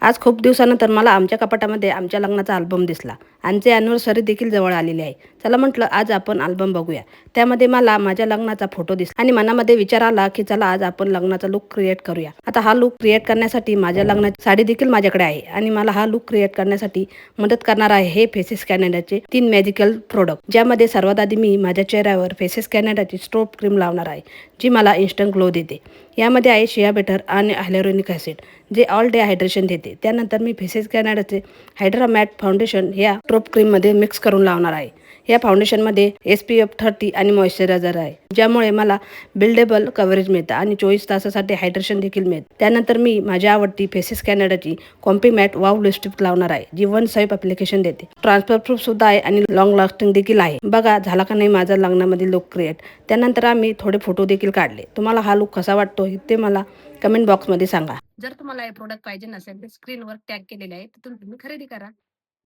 आज खूप दिवसानंतर मला आमच्या कपाटामध्ये आमच्या लग्नाचा अल्बम दिसला. आमची अॅनिव्हर्सरी देखील जवळ आलेली आहे. चला म्हटलं आज आपण अल्बम बघूया. त्यामध्ये मला माझ्या लग्नाचा फोटो दिसला आणि मनामध्ये विचार आला की चला आज आपण लग्नाचा लुक क्रिएट करूया. आता हा लुक क्रिएट करण्यासाठी माझ्या लग्नाची साडी देखील माझ्याकडे आहे आणि मला हा लुक क्रिएट करण्यासाठी मदत करणार आहे हे फेसेस कॅनडाचे 3 मॅजिकल प्रोडक्ट, ज्यामध्ये सर्वात आधी मी माझ्या चेहऱ्यावर फेसेस कॅनडाची स्ट्रोब क्रीम लावणार आहे, जी मला इन्स्टंट ग्लो देते. यामध्ये आहे शिया बेटर आणि हायलोरोनिक ॲसिड, जे ऑल डे हायड्रेशन देते. त्यानंतर मी फेसेस कॅनडाचे हायड्रा मॅट फाउंडेशन या स्ट्रोब क्रीममध्ये मिक्स करून लावणार आहे. या फाउंडेशनमध्ये SPF 30 आणि मॉइश्चरायझर आहे, ज्यामुळे मला बिल्डेबल कव्हरेज मिळतं आणि 24 तासासाठी हायड्रेशन देखील मिळतं. त्यानंतर मी माझ्या आवडती फेसेस कॅनडाची कॉम्पी मॅट वाव लिपस्टिक लावणार आहे, जी वन स्वाईप ॲप्लिकेशन देते. ट्रान्सफर प्रूफ सुद्धा आहे आणि लॉंग लास्टिंग देखील आहे. बघा झाला का नाही माझा लग्नामध्ये लुक क्रिएट. त्यानंतर आम्ही थोडे फोटो देखील काढले. तुम्हाला हा लुक कसा वाटतो ते मला कमेंट बॉक्समध्ये सांगा. जर तुम्हाला हे प्रोडक्ट पाहिजे नसेल तर स्क्रीनवर टॅग केलेले आहे, तिथून तुम्ही खरेदी करा.